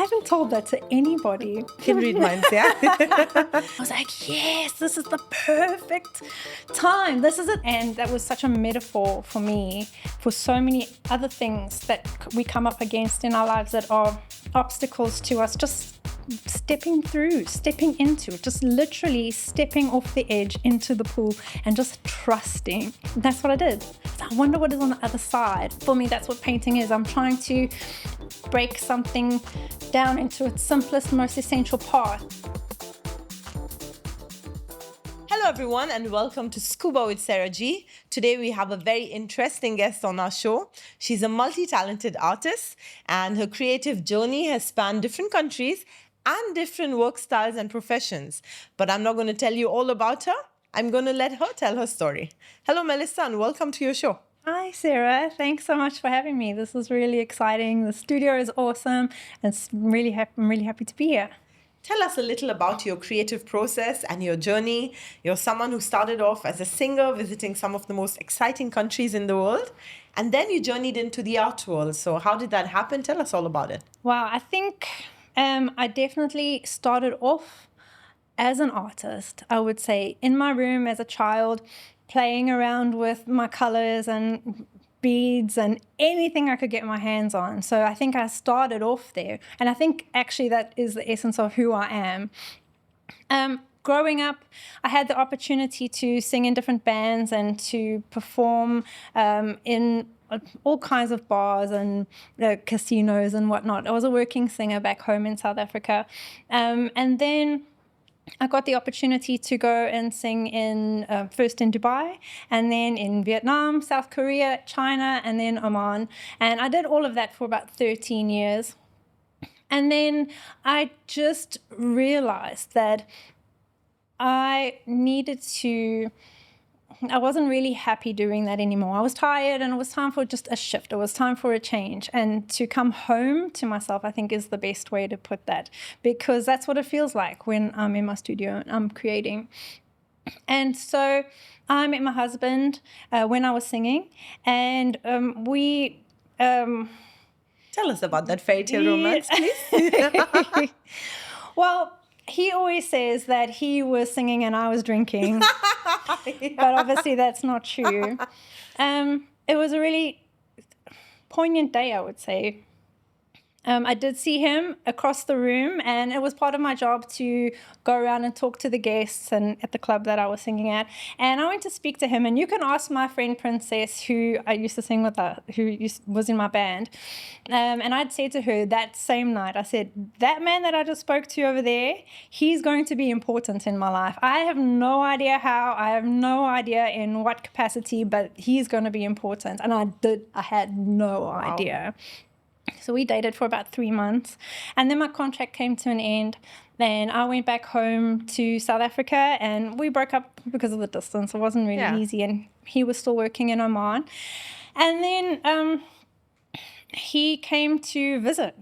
haven't told that to anybody. Can read minds, yeah? I was like, yes, this is the perfect time. This is it. And that was such a metaphor for me for so many other things that we come up against in our lives that are obstacles to us just stepping through, stepping into, just literally stepping off the edge into the pool and just trusting. That's what I did. So I wonder what is on the other side. For me, that's what painting is. I'm trying to break something down into its simplest, most essential part. Hello everyone and welcome to Scuba with Sara G. Today we have a very interesting guest on our show. She's a multi-talented artist and her creative journey has spanned different countries and different work styles and professions. But I'm not going to tell you all about her. I'm going to let her tell her story. Hello Melissa and welcome to your show. Hi, Sarah. Thanks so much for having me. This is really exciting. The studio is awesome. And I'm really happy to be here. Tell us a little about your creative process and your journey. You're someone who started off as a singer, visiting some of the most exciting countries in the world, and then you journeyed into the art world. So how did that happen? Tell us all about it. Wow, I think I definitely started off as an artist, I would say, in my room as a child, playing around with my colors and beads and anything I could get my hands on. So I think I started off there. And I think actually that is the essence of who I am. Growing up, I had the opportunity to sing in different bands and to perform in all kinds of bars and casinos and whatnot. I was a working singer back home in South Africa. And then I got the opportunity to go and sing first in Dubai and then in Vietnam, South Korea, China, and then Oman. And I did all of that for about 13 years. And then I just realized that I wasn't really happy doing that anymore. I was tired and it was time for just a shift. It was time for a change. And to come home to myself, I think is the best way to put that, because that's what it feels like when I'm in my studio and I'm creating. And so I met my husband when I was singing, and we... Tell us about that fairy tale romance, please. Well, he always says that he was singing and I was drinking, but obviously that's not true. It was a really poignant day, I would say. I did see him across the room, and it was part of my job to go around and talk to the guests and at the club that I was singing at. And I went to speak to him, and you can ask my friend Princess, who I used to sing with, was in my band. And I'd say to her that same night, I said, that man that I just spoke to over there, he's going to be important in my life. I have no idea how, I have no idea in what capacity, but he's going to be important. And I had no idea. So we dated for about 3 months, and then my contract came to an end. Then I went back home to South Africa, and we broke up because of the distance. It wasn't really easy, and he was still working in Oman. And then he came to visit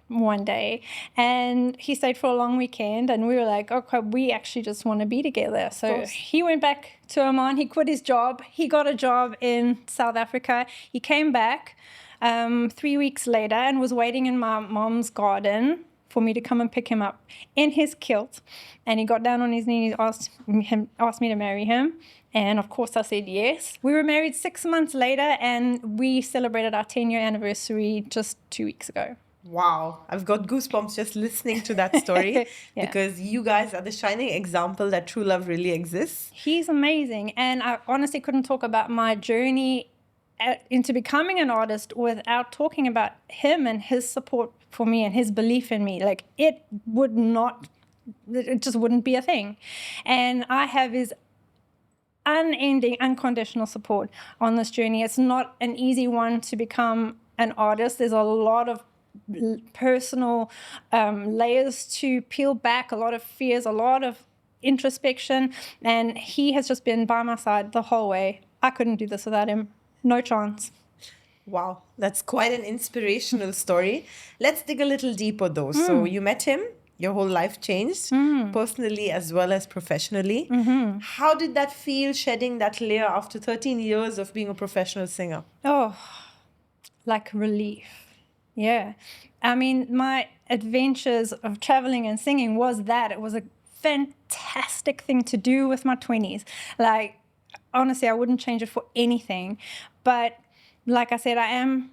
one day, and he stayed for a long weekend, and we were like, okay, we actually just want to be together. So he went back to Oman. He quit his job. He got a job in South Africa. He came back 3 weeks later and was waiting in my mom's garden for me to come and pick him up in his kilt. And he got down on his knee and asked me to marry him. And of course I said yes. We were married 6 months later, and we celebrated our 10-year anniversary just 2 weeks ago. Wow, I've got goosebumps just listening to that story because you guys are the shining example that true love really exists. He's amazing. And I honestly couldn't talk about my journey into becoming an artist without talking about him and his support for me and his belief in me. Like, it just wouldn't be a thing. And I have his unending, unconditional support on this journey. It's not an easy one to become an artist. There's a lot of personal layers to peel back, a lot of fears, a lot of introspection. And he has just been by my side the whole way. I couldn't do this without him. No chance. Wow, that's quite an inspirational story. Let's dig a little deeper though. So you met him, your whole life changed, personally as well as professionally. How did that feel, shedding that layer after 13 years of being a professional singer? Oh, like relief. Yeah. I mean, my adventures of traveling and singing was that. It was a fantastic thing to do with my 20s. Like, honestly, I wouldn't change it for anything. But like I said, I am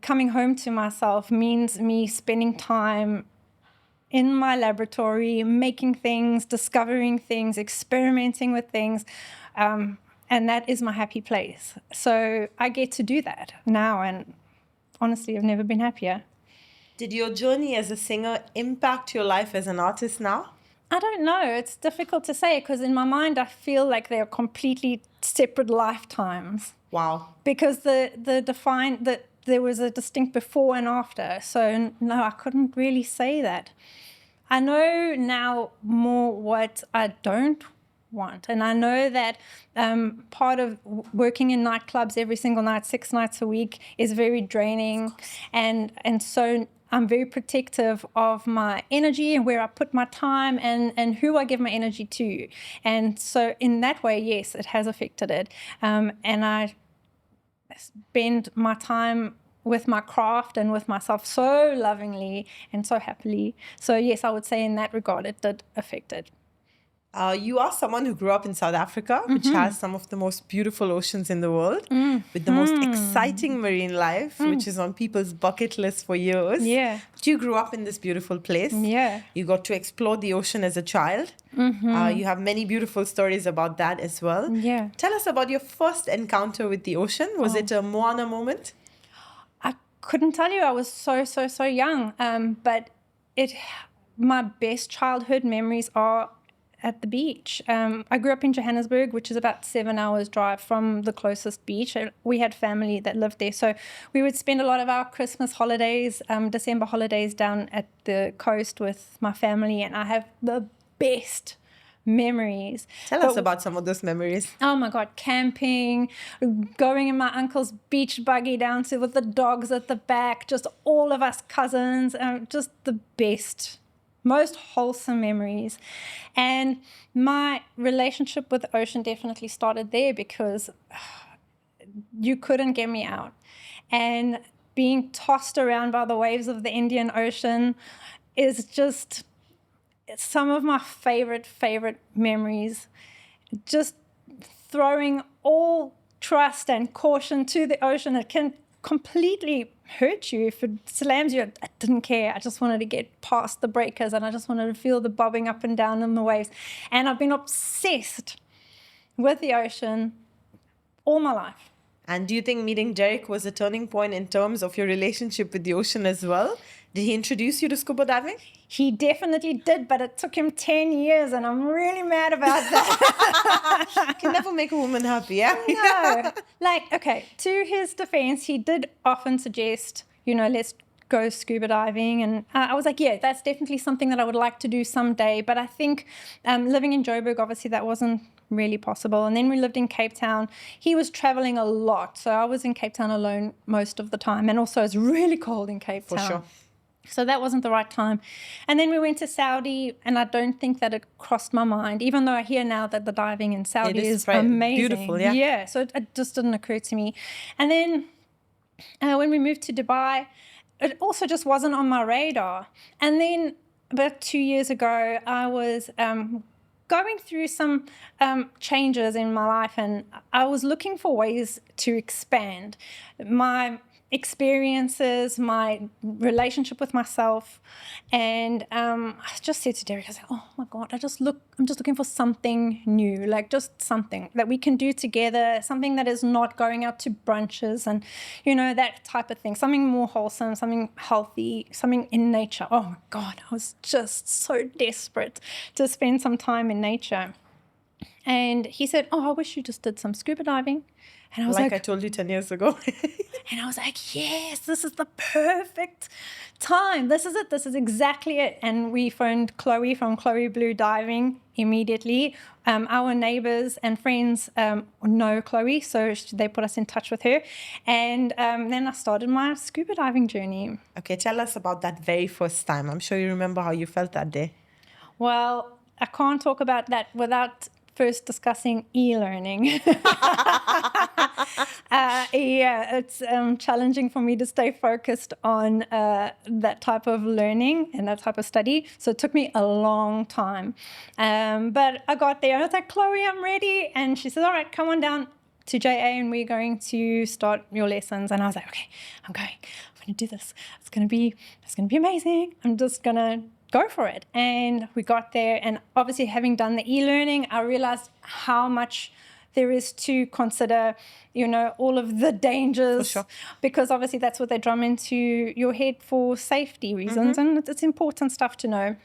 coming home to myself means me spending time in my laboratory, making things, discovering things, experimenting with things. And that is my happy place. So I get to do that now. And honestly, I've never been happier. Did your journey as a singer impact your life as an artist now? I don't know. It's difficult to say because in my mind, I feel like they're completely separate lifetimes. Wow. Because there was a distinct before and after. So no, I couldn't really say that. I know now more what I don't want. And I know that part of working in nightclubs every single night, 6 nights a week, is very draining. And so I'm very protective of my energy and where I put my time and who I give my energy to. And so in that way, yes, it has affected it. And I spend my time with my craft and with myself so lovingly and so happily. So yes, I would say in that regard, it did affect it. You are someone who grew up in South Africa, which has some of the most beautiful oceans in the world, with the most exciting marine life, which is on people's bucket list for years. Yeah. But you grew up in this beautiful place. Yeah. You got to explore the ocean as a child. You have many beautiful stories about that as well. Yeah. Tell us about your first encounter with the ocean. Was it a Moana moment? I couldn't tell you. I was so young. But my best childhood memories are at the beach. I grew up in Johannesburg, which is about 7 hours drive from the closest beach. We had family that lived there. So we would spend a lot of our Christmas holidays, December holidays down at the coast with my family. And I have the best memories. Tell us about some of those memories. Oh my God, camping, going in my uncle's beach buggy down to with the dogs at the back, just all of us cousins, just the best, most wholesome memories. And my relationship with the ocean definitely started there because you couldn't get me out. And being tossed around by the waves of the Indian Ocean is just some of my favorite memories. Just throwing all trust and caution to the ocean. It can completely hurt you if it slams you. I didn't care. I just wanted to get past the breakers and I just wanted to feel the bobbing up and down in the waves. And I've been obsessed with the ocean all my life. And do you think meeting Derek was a turning point in terms of your relationship with the ocean as well? Did he introduce you to scuba diving? He definitely did, but it took him 10 years and I'm really mad about that. Can never make a woman happy, yeah? No. Like, okay, to his defense, he did often suggest, let's go scuba diving. And I was like, yeah, that's definitely something that I would like to do someday. But I think living in Joburg, obviously that wasn't really possible. And then we lived in Cape Town. He was traveling a lot. So I was in Cape Town alone most of the time. And also it's really cold in Cape Town. For sure. So that wasn't the right time. And then we went to Saudi, and I don't think that it crossed my mind, even though I hear now that the diving in Saudi is amazing. Beautiful, yeah. Yeah, so it just didn't occur to me. And then when we moved to Dubai, it also just wasn't on my radar. And then about 2 years ago, I was going through some changes in my life, and I was looking for ways to expand my experiences, my relationship with myself. And I just said to Derek, I was like, oh my God, I'm just looking for something new, like just something that we can do together, something that is not going out to brunches and, that type of thing, something more wholesome, something healthy, something in nature. Oh my God, I was just so desperate to spend some time in nature. And he said, oh, I wish you just did some scuba diving. And I was like, I told you 10 years ago. And I was like, yes, this is the perfect time. This is it. This is exactly it. And we phoned Chloe from Chloe Blue Diving immediately. Our neighbors and friends know Chloe, so they put us in touch with her. And then I started my scuba diving journey. Okay, tell us about that very first time. I'm sure you remember how you felt that day. Well, I can't talk about that without first discussing e-learning. Yeah, it's challenging for me to stay focused on that type of learning and that type of study. So it took me a long time. But I got there. I was like, Chloe, I'm ready. And she said, all right, come on down to JA and we're going to start your lessons. And I was like, okay, I'm going to do this. It's going to be amazing. I'm just going to go for it. And we got there. And obviously having done the e-learning, I realized how much there is to consider, all of the dangers. For sure. Because obviously that's what they drum into your head for safety reasons. And it's important stuff to know.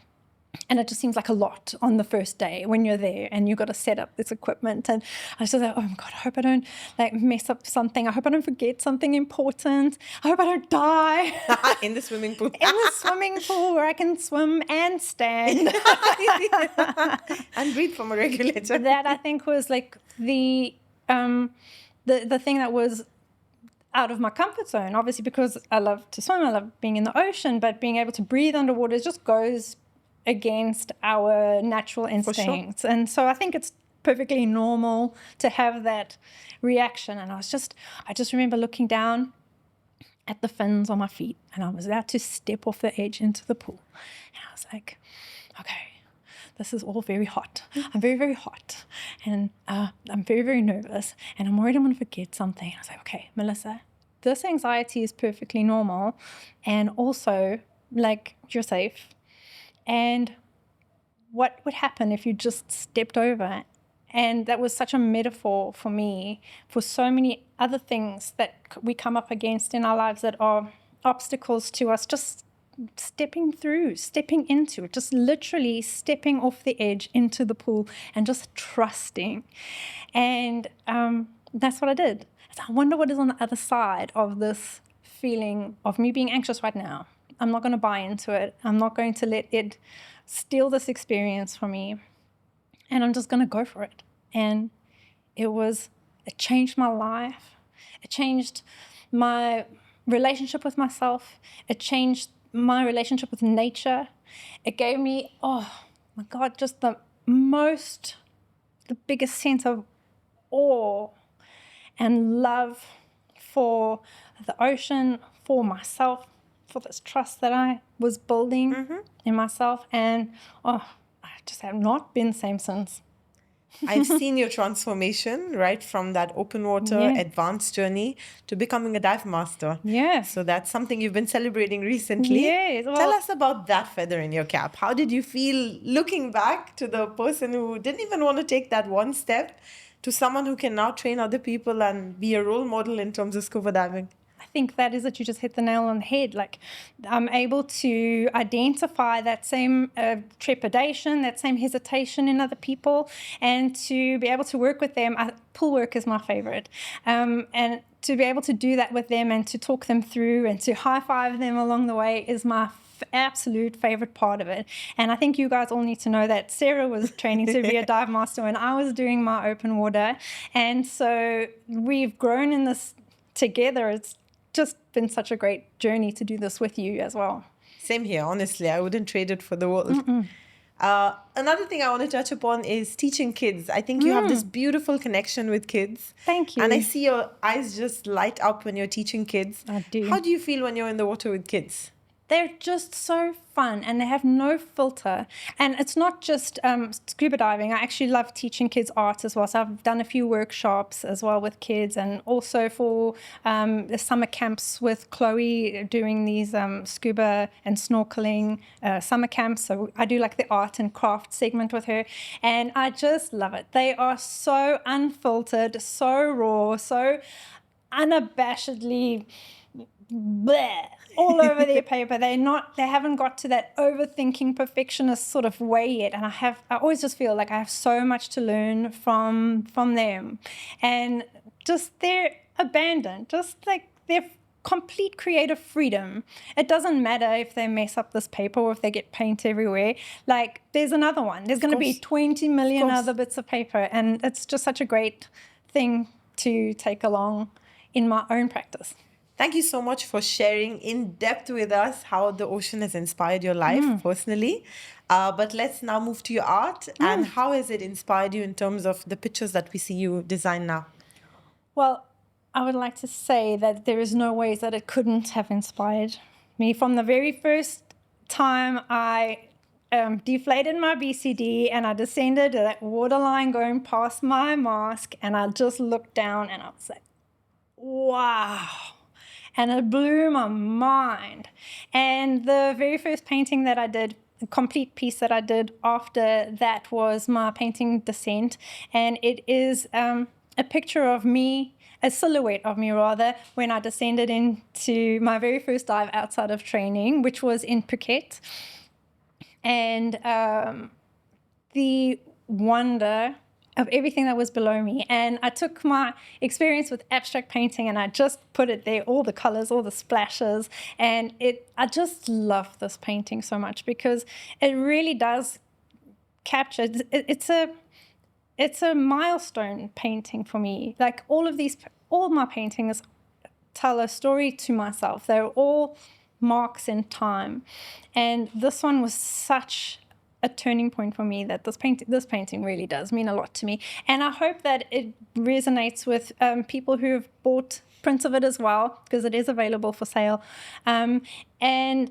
And it just seems like a lot on the first day when you're there and you've got to set up this equipment. And I was just like, oh my God, I hope I don't mess up something. I hope I don't forget something important. I hope I don't die. In the swimming pool. In the swimming pool where I can swim and stand. And breathe from a regulator. That I think was like the thing that was out of my comfort zone. Obviously because I love to swim, I love being in the ocean, but being able to breathe underwater just goes against our natural instincts. Sure. And so I think it's perfectly normal to have that reaction. And I just remember looking down at the fins on my feet and I was about to step off the edge into the pool. And I was like, okay, this is all very hot. I'm very, very hot. And I'm very, very nervous. And I'm worried I'm going to forget something. And I was like, okay, Melissa, this anxiety is perfectly normal. And also, you're safe. And what would happen if you just stepped over? And that was such a metaphor for me for so many other things that we come up against in our lives that are obstacles to us just stepping into it, just literally stepping off the edge into the pool and just trusting. And that's what I did. So I wonder what is on the other side of this feeling of me being anxious right now. I'm not going to buy into it. I'm not going to let it steal this experience from me. And I'm just going to go for it. And it changed my life. It changed my relationship with myself. It changed my relationship with nature. It gave me, oh my God, just the biggest sense of awe and love for the ocean, for myself, for this trust that I was building in myself. And I just have not been the same since. I've seen your transformation, right, from that open water advanced journey to becoming a dive master. Yeah. So that's something you've been celebrating recently. Yes. Well, tell us about that feather in your cap. How did you feel looking back to the person who didn't even want to take that one step to someone who can now train other people and be a role model in terms of scuba diving? I think that is it. You just hit the nail on the head. I'm able to identify that same trepidation, that same hesitation in other people, and to be able to work with them. Pool work is my favorite. And to be able to do that with them and to talk them through and to high-five them along the way is my absolute favorite part of it. And I think you guys all need to know that Sara was training to be a dive master when I was doing my open water. And so we've grown in this together. It's just been such a great journey to do this with you as well. Same here, honestly. I wouldn't trade it for the world. Another thing I want to touch upon is teaching kids. I think you have this beautiful connection with kids. Thank you. And I see your eyes just light up when you're teaching kids. I do. How do you feel when you're in the water with kids? They're just so fun and they have no filter. And it's not just scuba diving. I actually love teaching kids art as well. So I've done a few workshops as well with kids, and also for the summer camps with Chloe doing these scuba and snorkeling summer camps. So I do the art and craft segment with her. And I just love it. They are so unfiltered, so raw, so unabashedly bleh, all over their paper. They haven't got to that overthinking perfectionist sort of way yet. And I always just feel like I have so much to learn from them. And just their abandon, just their complete creative freedom. It doesn't matter if they mess up this paper or if they get paint everywhere. There's another one. There's going to be 20 million other bits of paper. And it's just such a great thing to take along in my own practice. Thank you so much for sharing in depth with us how the ocean has inspired your life personally. But let's now move to your art. And how has it inspired you in terms of the pictures that we see you design now? Well, I would like to say that there is no ways that it couldn't have inspired me. From the very first time I deflated my BCD and I descended that waterline going past my mask, and I just looked down and I was like, wow. And it blew my mind. And the very first painting that I did, a complete piece that I did after that, was my painting Descent. And it is a picture of me, a silhouette of me rather, when I descended into my very first dive outside of training, which was in Phuket. And the wonder of everything that was below me. And I took my experience with abstract painting and I just put it there, all the colors, all the splashes. And I just love this painting so much because it really does capture, it's a milestone painting for me. Like all my paintings tell a story to myself. They're all marks in time. And this one was such a turning point for me, that this painting really does mean a lot to me. And I hope that it resonates with people who have bought prints of it as well, because it is available for sale. And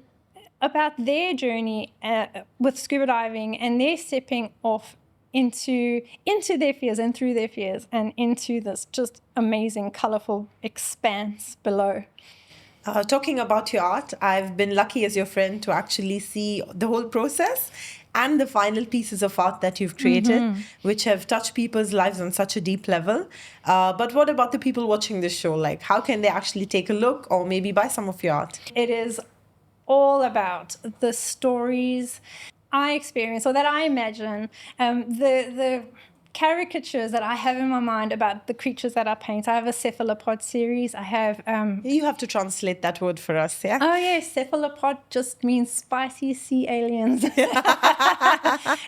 about their journey with scuba diving and their stepping off into their fears and through their fears and into this just amazing, colorful expanse below. Talking about your art, I've been lucky as your friend to actually see the whole process and the final pieces of art that you've created, which have touched people's lives on such a deep level. But what about the people watching this show? Like, how can they actually take a look or maybe buy some of your art? It is all about the stories I experience, or that I imagine, the caricatures that I have in my mind about the creatures that I paint. I have a cephalopod series. I have... you have to translate that word for us, yeah? Oh, yeah. Cephalopod just means spicy sea aliens.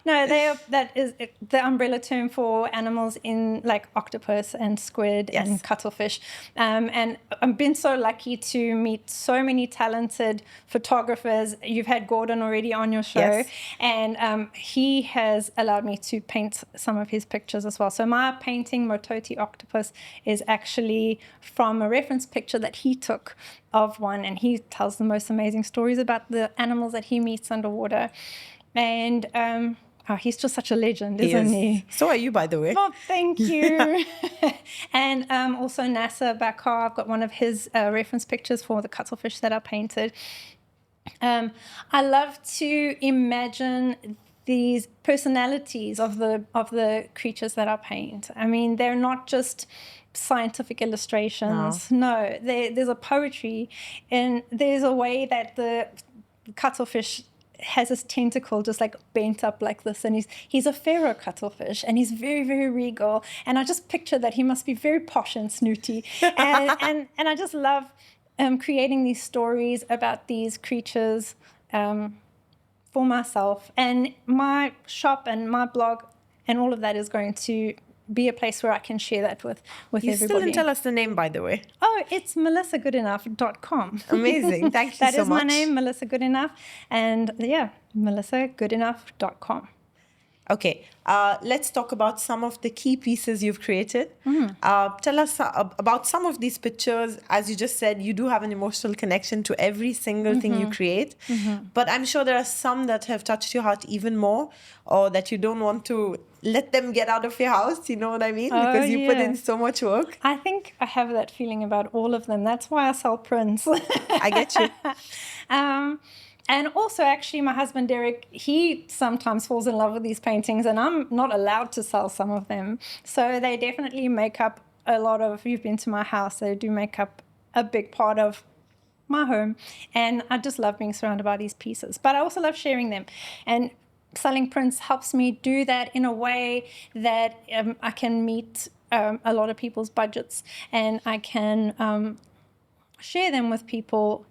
No, that is the umbrella term for animals in like octopus and squid and cuttlefish. And I've been so lucky to meet so many talented photographers. You've had Gordon already on your show. Yes. And he has allowed me to paint some of his pictures as well. So my painting, Mototi Octopus, is actually from a reference picture that he took of one, and he tells the most amazing stories about the animals that he meets underwater. And he's just such a legend, isn't he? So are you, by the way. Oh, thank you. And also NASA Bakar, I've got one of his reference pictures for the cuttlefish that I painted. I love to imagine these personalities of the creatures that I paint. I mean, they're not just scientific illustrations. No, there's a poetry, and there's a way that the cuttlefish has his tentacle just like bent up like this, and he's a pharaoh cuttlefish, and he's very, very regal, and I just picture that he must be very posh and snooty, and I just love creating these stories about these creatures for myself. And my shop and my blog and all of that is going to be a place where I can share that with everybody. You still didn't tell us the name, by the way. Oh, it's melissagoodenough.com. Amazing. Thank you so much. That is my name, Melissa Goodenough. And yeah, melissagoodenough.com. Okay, let's talk about some of the key pieces you've created. Tell us about some of these pictures. As you just said, you do have an emotional connection to every single thing you create. But I'm sure there are some that have touched your heart even more, or that you don't want to let them get out of your house. You know what I mean? Because you put in so much work. I think I have that feeling about all of them. That's why I sell prints. I get you. And also, actually, my husband, Derek, he sometimes falls in love with these paintings, and I'm not allowed to sell some of them. So they definitely make up a lot of, you've been to my house, they do make up a big part of my home. And I just love being surrounded by these pieces. But I also love sharing them. And selling prints helps me do that in a way that I can meet a lot of people's budgets, and I can share them with people,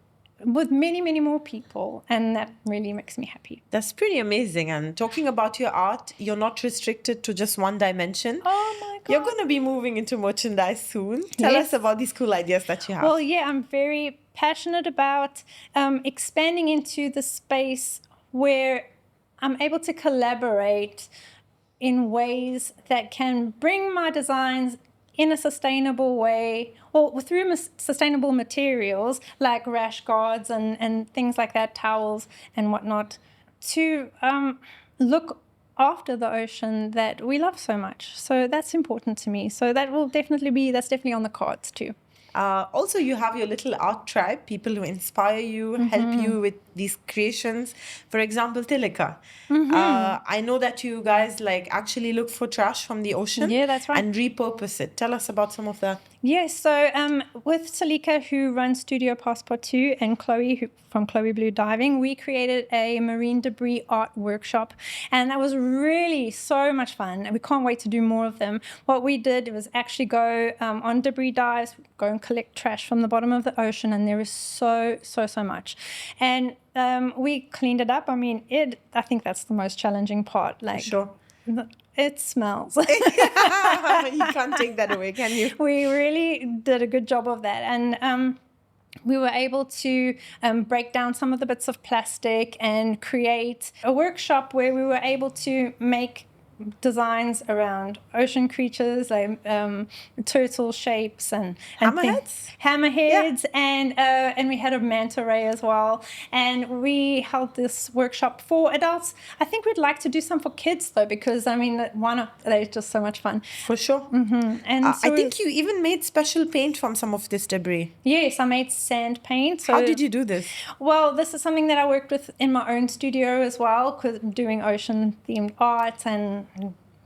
with many, many more people, and that really makes me happy. That's pretty amazing. And talking about your art, you're not restricted to just one dimension. Oh my God. You're going to be moving into merchandise soon. Tell us about these cool ideas that you have. Well, yeah, I'm very passionate about expanding into the space where I'm able to collaborate in ways that can bring my designs in a sustainable way, or through sustainable materials like rash guards and things like that, towels and whatnot, to look after the ocean that we love so much. So that's important to me. So that's definitely on the cards too. Also, you have your little art tribe, people who inspire you, help you with these creations. For example, Tilika. I know that you guys like actually look for trash from the ocean, Yeah, that's right, and repurpose it. Tell us about some of that. Yes, so with Salika, who runs Studio Passport 2, and Chloe from Chloe Blue Diving, we created a marine debris art workshop, and that was really so much fun, and we can't wait to do more of them. What we did was actually go on debris dives, go and collect trash from the bottom of the ocean, and there is so much. And we cleaned it up. I mean, I think that's the most challenging part. Like, sure. It smells. You can't take that away, can you? We really did a good job of that. And we were able to break down some of the bits of plastic and create a workshop where we were able to make designs around ocean creatures, like turtle shapes and hammerheads, yeah. And we had a manta ray as well. And we held this workshop for adults. I think we'd like to do some for kids though, because I mean, they're just so much fun. For sure. And I think you even made special paint from some of this debris. Yes, I made sand paint. So, how did you do this? Well, this is something that I worked with in my own studio as well, because I'm doing ocean themed art, and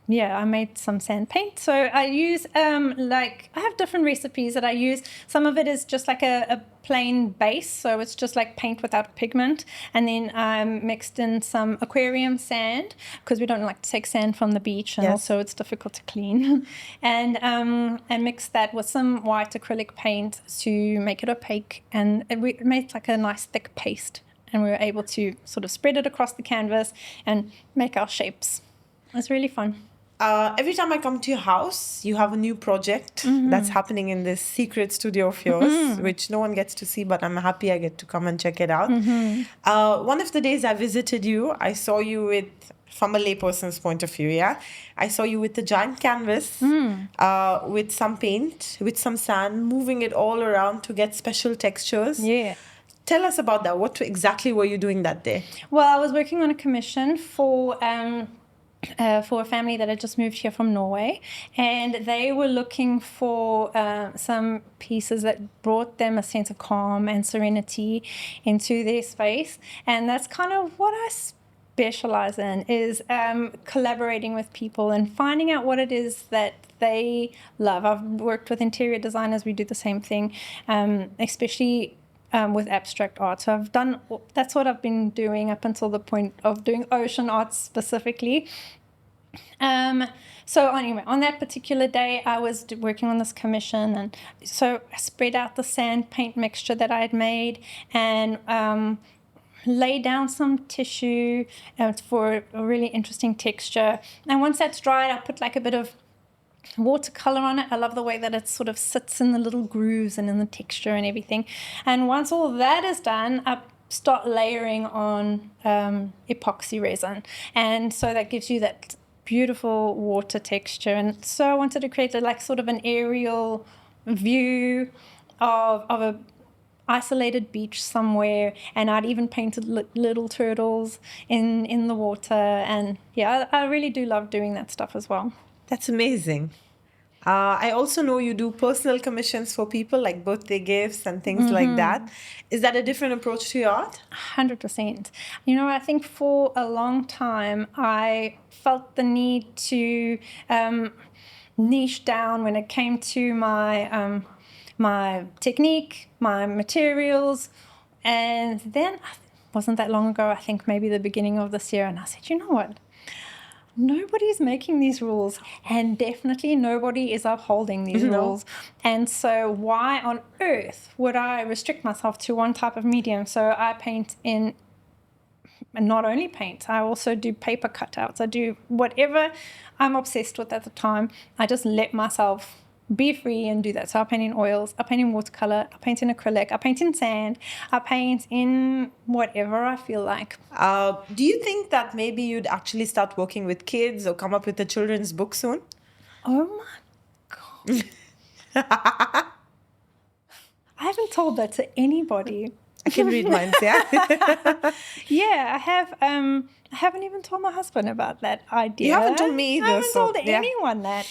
yeah, I made some sand paint. So I use I have different recipes that I use. Some of it is just like a plain base, so it's just like paint without pigment, and then I mixed in some aquarium sand, because we don't like to take sand from the beach, and also it's difficult to clean. And I mixed that with some white acrylic paint to make it opaque, and we made like a nice thick paste, and we were able to sort of spread it across the canvas and make our shapes. It was really fun. Every time I come to your house, you have a new project that's happening in this secret studio of yours, which no one gets to see, but I'm happy I get to come and check it out. One of the days I visited you, I saw you with, from a layperson's point of view, I saw you with the giant canvas, with some paint, with some sand, moving it all around to get special textures. Yeah. Tell us about that. What exactly were you doing that day? Well, I was working on a commission for a family that had just moved here from Norway, and they were looking for some pieces that brought them a sense of calm and serenity into their space. And that's kind of what I specialize in, is collaborating with people and finding out what it is that they love. I've worked with interior designers. We do the same thing, especially with abstract art. So that's what I've been doing up until the point of doing ocean art specifically. So anyway, on that particular day, I was working on this commission, and so I spread out the sand paint mixture that I had made, and lay down some tissue for a really interesting texture. And once that's dried, I put like a bit of watercolor on it. I love the way that it sort of sits in the little grooves and in the texture and everything. And once all that is done, I start layering on epoxy resin, and so that gives you that beautiful water texture. And so I wanted to create like sort of an aerial view of a isolated beach somewhere, and I'd even painted little turtles in the water. And yeah, I really do love doing that stuff as well. That's amazing. I also know you do personal commissions for people, like birthday gifts and things like that. Is that a different approach to your art? 100%. You know, I think for a long time, I felt the need to niche down when it came to my my technique, my materials. And then, wasn't that long ago, I think maybe the beginning of this year, and I said, you know what? Nobody's making these rules, and definitely nobody is upholding these rules. And so why on earth would I restrict myself to one type of medium? So I paint in, and not only paint, I also do paper cutouts. I do whatever I'm obsessed with at the time. I just let myself be free and do that. So I paint in oils, I paint in watercolor, I paint in acrylic, I paint in sand, I paint in whatever I feel like. Do you think that maybe you'd actually start working with kids or come up with a children's book soon? Oh my I haven't told that to anybody. I can read minds, yeah. Yeah, I have. I haven't even told my husband about that idea. You haven't told me either. I haven't told yeah. anyone that.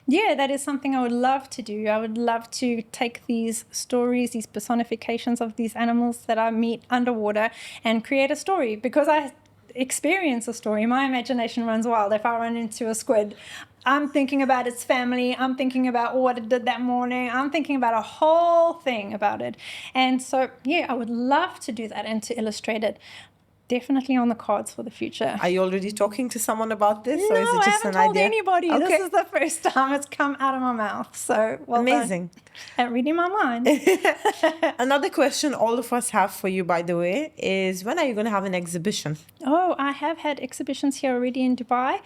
Yeah, that is something I would love to do. I would love to take these stories, these personifications of these animals that I meet underwater, and create a story, because I experience a story. My imagination runs wild. If I run into a squid, I'm thinking about its family. I'm thinking about what it did that morning. I'm thinking about a whole thing about it. And so, yeah, I would love to do that and to illustrate it. Definitely on the cards for the future. Are you already talking to someone about this? No, or is it I just haven't an told idea? anybody. Okay. This is the first time it's come out of my mouth. So, well Amazing. done at reading my mind. Another question all of us have for you, by the way, is when are you going to have an exhibition? Oh, I have had exhibitions here already in Dubai.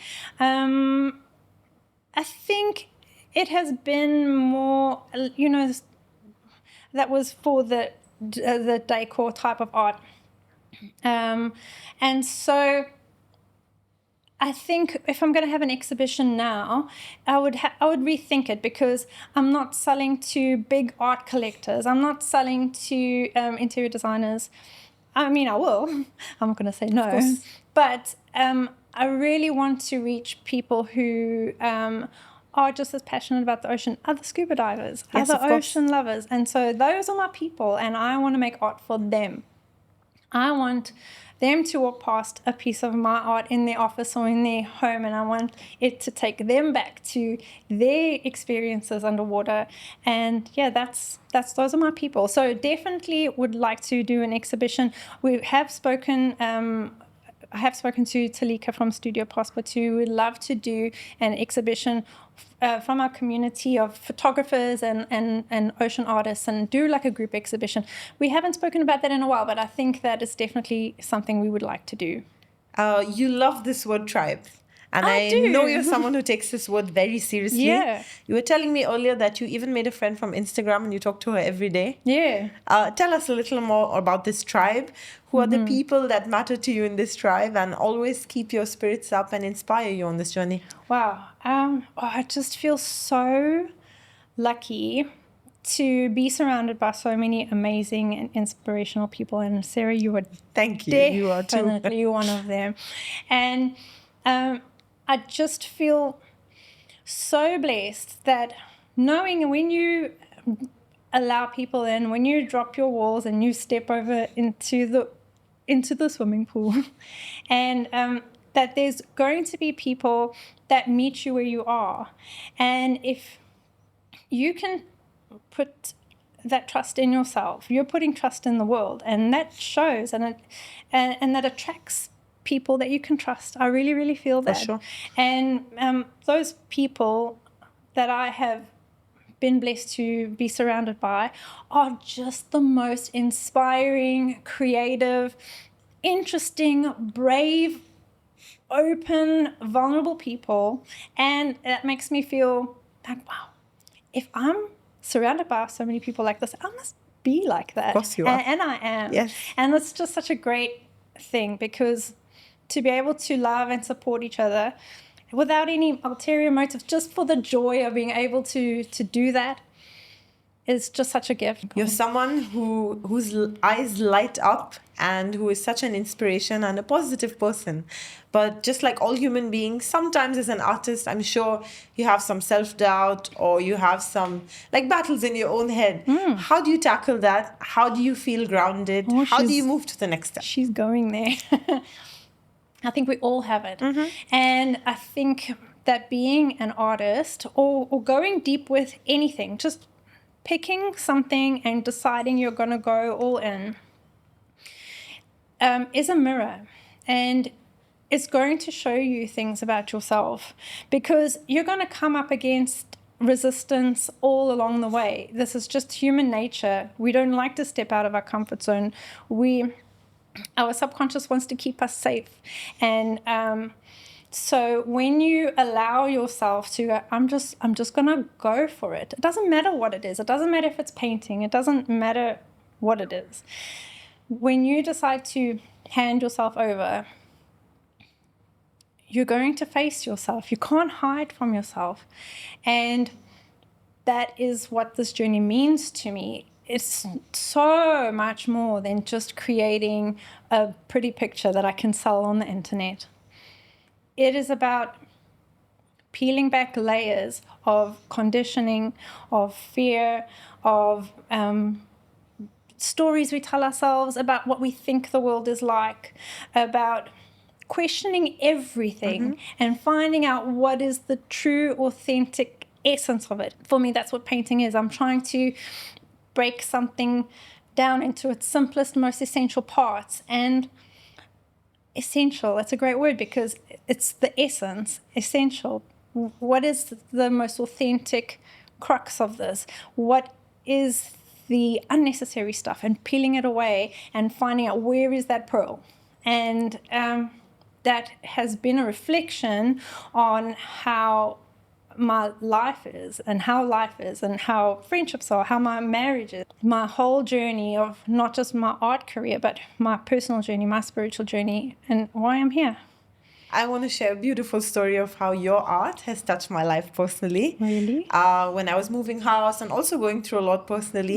I think it has been more, that was for the decor type of art. And so I think if I'm going to have an exhibition now, I would rethink it, because I'm not selling to big art collectors. I'm not selling to interior designers. I mean, I will. I'm not going to say no. But I really want to reach people who are just as passionate about the ocean, other scuba divers, Yes, other ocean lovers. And so those are my people, and I want to make art for them. I want them to walk past a piece of my art in their office or in their home, and I want it to take them back to their experiences underwater. And yeah, those are my people. So definitely would like to do an exhibition. We have spoken. I have spoken to Talika from Studio Passport, who would love to do an exhibition from our community of photographers and ocean artists, and do like a group exhibition. We haven't spoken about that in a while, but I think that is definitely something we would like to do. You love this word tribe. And I do. know you're someone who takes this word very seriously. Yeah. You were telling me earlier that you even made a friend from Instagram and you talk to her every day. Yeah. Tell us a little more about this tribe. Who are the people that matter to you in this tribe and always keep your spirits up and inspire you on this journey? Wow. I just feel so lucky to be surrounded by so many amazing and inspirational people. And Sarah, you are Thank you. You are too. Definitely one of them. And I just feel so blessed that knowing when you allow people in, when you drop your walls and you step over into the swimming pool, and that there's going to be people that meet you where you are. And if you can put that trust in yourself, you're putting trust in the world, and that shows, and that attracts people that you can trust. I really, really feel that. For sure. And those people that I have been blessed to be surrounded by are just the most inspiring, creative, interesting, brave, open, vulnerable people. And that makes me feel like, wow, if I'm surrounded by so many people like this, I must be like that. Of course you are. And I am. Yes. And it's just such a great thing, because to be able to love and support each other without any ulterior motive, just for the joy of being able to do that, is just such a gift. You're someone whose eyes light up and who is such an inspiration and a positive person. But just like all human beings, sometimes as an artist, I'm sure you have some self-doubt, or you have some like battles in your own head. How do you tackle that? How do you feel grounded? How do you move to the next step? She's going there. I think we all have it. And I think that being an artist, or going deep with anything, just picking something and deciding you're going to go all in, is a mirror. And it's going to show you things about yourself, because you're going to come up against resistance all along the way. This is just human nature. We don't like to step out of our comfort zone. Our subconscious wants to keep us safe. And so when you allow yourself to go, I'm just going to go for it. It doesn't matter what it is. It doesn't matter if it's painting. It doesn't matter what it is. When you decide to hand yourself over, you're going to face yourself. You can't hide from yourself. And that is what this journey means to me. It's so much more than just creating a pretty picture that I can sell on the internet. It is about peeling back layers of conditioning, of fear, of stories we tell ourselves about what we think the world is like, about questioning everything and finding out what is the true, authentic essence of it. For me, that's what painting is. I'm trying to break something down into its simplest, most essential parts. And essential, that's a great word because it's the essence, essential. What is the most authentic crux of this? What is the unnecessary stuff? And peeling it away and finding out where is that pearl. And that has been a reflection on how my life is and how friendships are, how my marriage is. My whole journey of not just my art career, but my personal journey, my spiritual journey, and why I'm here. I want to share a beautiful story of how your art has touched my life personally. Really? When I was moving house and also going through a lot personally,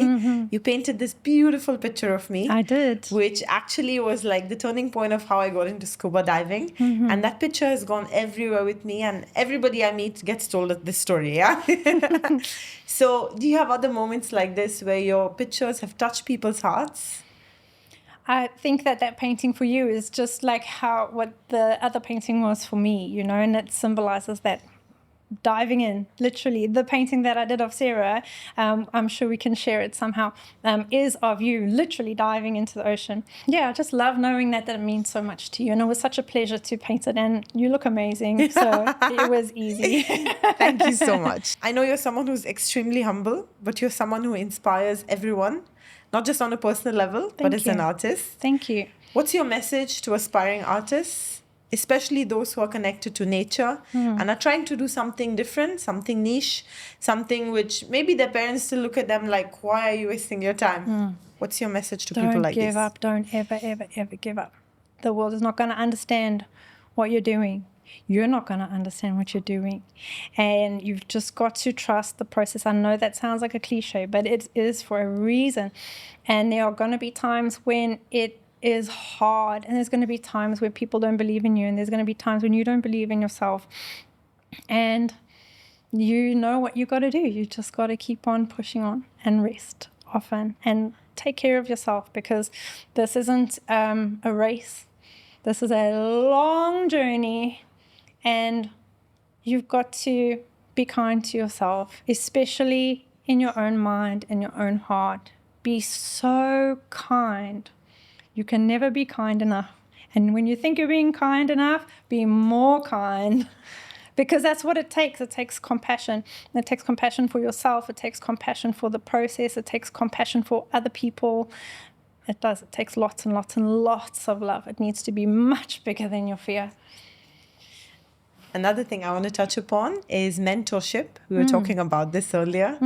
you painted this beautiful picture of me. I did. Which actually was like the turning point of how I got into scuba diving. And that picture has gone everywhere with me, and everybody I meet gets told this story, yeah? So do you have other moments like this where your pictures have touched people's hearts? I think that painting for you is just like what the other painting was for me, you know, and it symbolizes that diving in, literally. The painting that I did of Sara, I'm sure we can share it somehow, is of you literally diving into the ocean. Yeah, I just love knowing that it means so much to you. And it was such a pleasure to paint it. And you look amazing. So it was easy. Thank you so much. I know you're someone who's extremely humble, but you're someone who inspires everyone, not just on a personal level, but as an artist. Thank you. What's your message to aspiring artists, especially those who are connected to nature and are trying to do something different, something niche, something which maybe their parents still look at them like, why are you wasting your time? What's your message to people like this? Don't give up. Don't ever, ever, ever give up. The world is not going to understand what you're doing. You're not going to understand what you're doing. And you've just got to trust the process. I know that sounds like a cliche, but it is for a reason. And there are going to be times when it is hard. And there's going to be times where people don't believe in you. And there's going to be times when you don't believe in yourself. And you know what you got to do. You just got to keep on pushing on and rest often. And take care of yourself, because this isn't a race. This is a long journey. And you've got to be kind to yourself, especially in your own mind and your own heart. Be so kind. You can never be kind enough. And when you think you're being kind enough, be more kind. Because that's what it takes. It takes compassion. It takes compassion for yourself. It takes compassion for the process. It takes compassion for other people. It does. It takes lots and lots and lots of love. It needs to be much bigger than your fear. Another thing I want to touch upon is mentorship. We were talking about this earlier.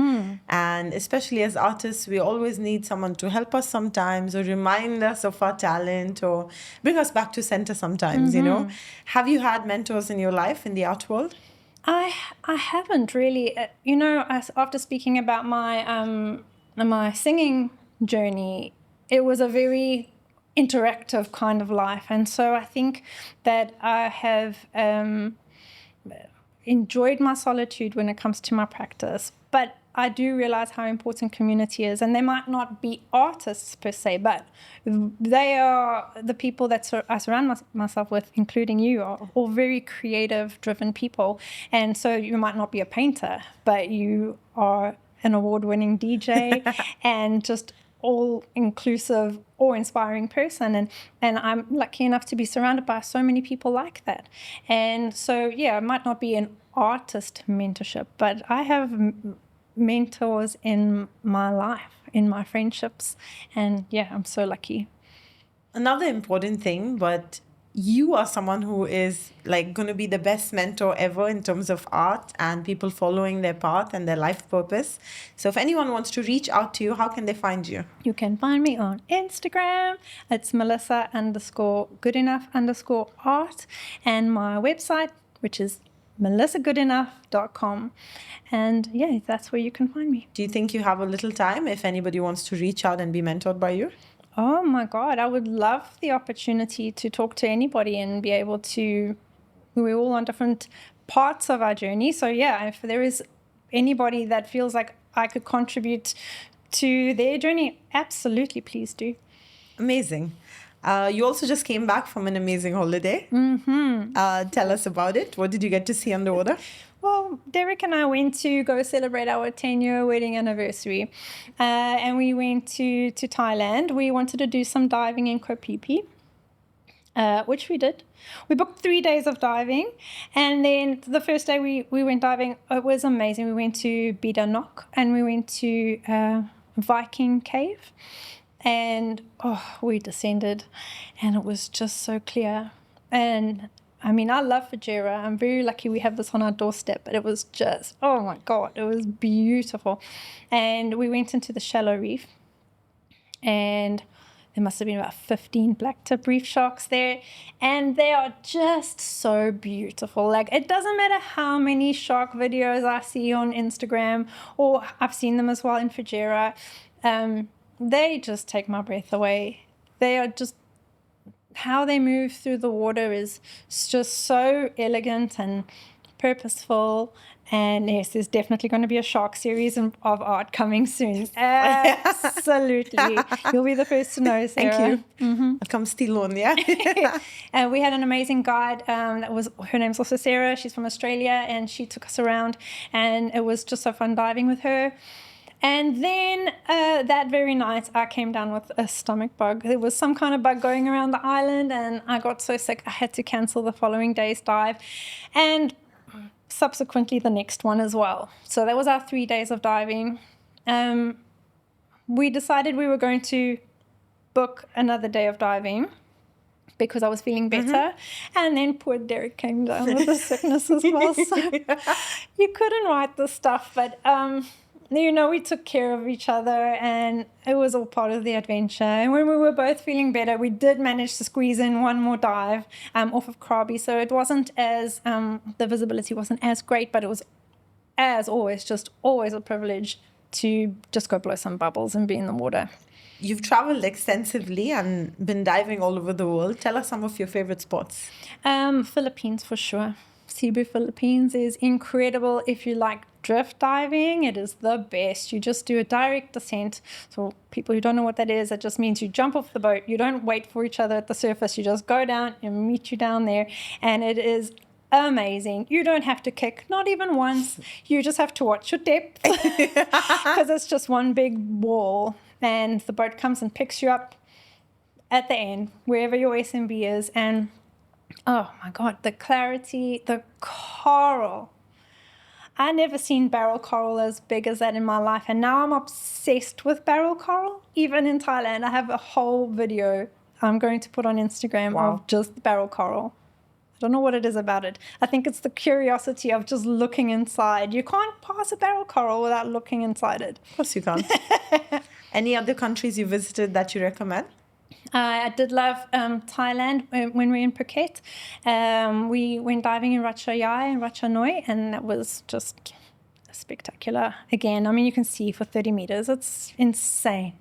And especially as artists, we always need someone to help us sometimes, or remind us of our talent, or bring us back to center sometimes, you know. Have you had mentors in your life in the art world? I haven't really. You know, after speaking about my singing journey, it was a very interactive kind of life. And so I think that I have enjoyed my solitude when it comes to my practice. But I do realize how important community is. And they might not be artists per se, but they are the people that I surround myself with, including you, are all very creative, driven people. And so you might not be a painter, but you are an award-winning DJ and just all-inclusive, awe-inspiring person. And I'm lucky enough to be surrounded by so many people like that. And so, yeah, it might not be an artist mentorship, but I have mentors in my life, in my friendships. And, yeah, I'm so lucky. Another important thing, but you are someone who is like going to be the best mentor ever in terms of art and people following their path and their life purpose. So if anyone wants to reach out to you, how can they find you? You can find me on Instagram. It's Melissa_Goodenough_art. And my website, which is melissagoodenough.com. And yeah, that's where you can find me. Do you think you have a little time if anybody wants to reach out and be mentored by you? Oh my God, I would love the opportunity to talk to anybody and be able to, we're all on different parts of our journey. So yeah, if there is anybody that feels like I could contribute to their journey, absolutely, please do. Amazing. You also just came back from an amazing holiday. Tell us about it. What did you get to see on the water? Well, Derek and I went to go celebrate our 10-year wedding anniversary. And we went to Thailand. We wanted to do some diving in Koh Phi Phi, which we did. We booked 3 days of diving. And then the first day we went diving, it was amazing. We went to Goodenough and we went to Viking Cave. And we descended and it was just so clear. And I mean, I love Fujairah. I'm very lucky we have this on our doorstep, but it was just, oh my God, it was beautiful. And we went into the shallow reef and there must have been about 15 black tip reef sharks there. And they are just so beautiful. Like, it doesn't matter how many shark videos I see on Instagram, or I've seen them as well in Fujairah. They just take my breath away. They are just, how they move through the water is just so elegant and purposeful. And yes, there's definitely going to be a shark series of art coming soon. Absolutely. You'll be the first to know, Sarah. Thank you. I'll come steal one, yeah? We had an amazing guide. Her name's also Sarah. She's from Australia, and she took us around. And it was just so fun diving with her. And then that very night, I came down with a stomach bug. There was some kind of bug going around the island, and I got so sick I had to cancel the following day's dive, and subsequently the next one as well. So that was our 3 days of diving. We decided we were going to book another day of diving because I was feeling better. And then poor Derek came down with the sickness as well. So you couldn't write this stuff, but... we took care of each other and it was all part of the adventure. And when we were both feeling better, we did manage to squeeze in one more dive off of Krabi. So it wasn't as, the visibility wasn't as great, but it was, as always, just always a privilege to just go blow some bubbles and be in the water. You've traveled extensively and been diving all over the world. Tell us some of your favorite spots. Philippines for sure. Cebu, Philippines is incredible. If you like drift diving, it is the best. You just do a direct descent. So people who don't know what that is, it just means you jump off the boat. You don't wait for each other at the surface. You just go down and meet you down there. And it is amazing. You don't have to kick, not even once. You just have to watch your depth because it's just one big wall. And the boat comes and picks you up at the end, wherever your SMB is. And oh my God, the clarity, the coral. I never seen barrel coral as big as that in my life. And now I'm obsessed with barrel coral. Even in Thailand, I have a whole video I'm going to put on Instagram of just barrel coral. I don't know what it is about it. I think it's the curiosity of just looking inside. You can't pass a barrel coral without looking inside it. Of course you can't. Any other countries you visited that you recommend? I did love Thailand when we were in Phuket. We went diving in Ratchayai and Ratchanoi, and that was just spectacular. Again, I mean, you can see for 30 meters. It's insane.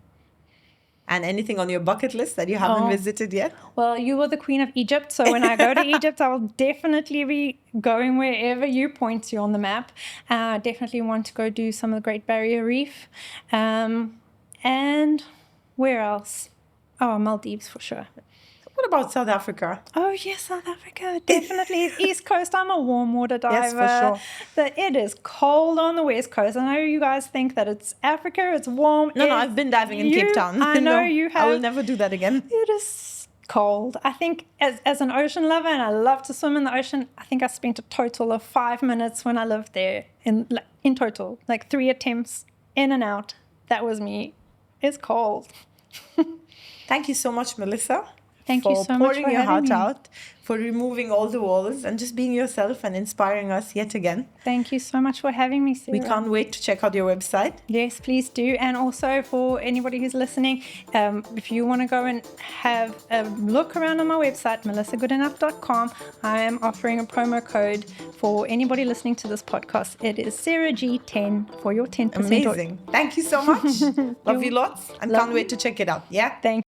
And anything on your bucket list that you haven't visited yet? Well, you were the Queen of Egypt, so when I go to Egypt, I will definitely be going wherever you point to on the map. Definitely want to go do some of the Great Barrier Reef. And where else? Oh, Maldives for sure. What about South Africa? Oh, yes, South Africa. Definitely. East Coast, I'm a warm water diver. Yes, for sure. It is cold on the West Coast. I know you guys think that it's Africa, it's warm. No, I've been diving in Cape Town. I know you have. I will never do that again. It is cold. I think as an ocean lover, and I love to swim in the ocean, I think I spent a total of 5 minutes when I lived there in total, like 3 attempts in and out. That was me. It's cold. Thank you so much, Melissa, Thank you for so much pouring for your having heart me. out, for removing all the walls and just being yourself and inspiring us yet again. Thank you so much for having me, Sarah. We can't wait to check out your website. Yes, please do. And also for anybody who's listening, if you want to go and have a look around on my website, melissagoodenough.com, I am offering a promo code for anybody listening to this podcast. It is Sara G10 for your 10% Amazing. Thank you so much. Love you lots and Love can't wait to check it out. Yeah. Thank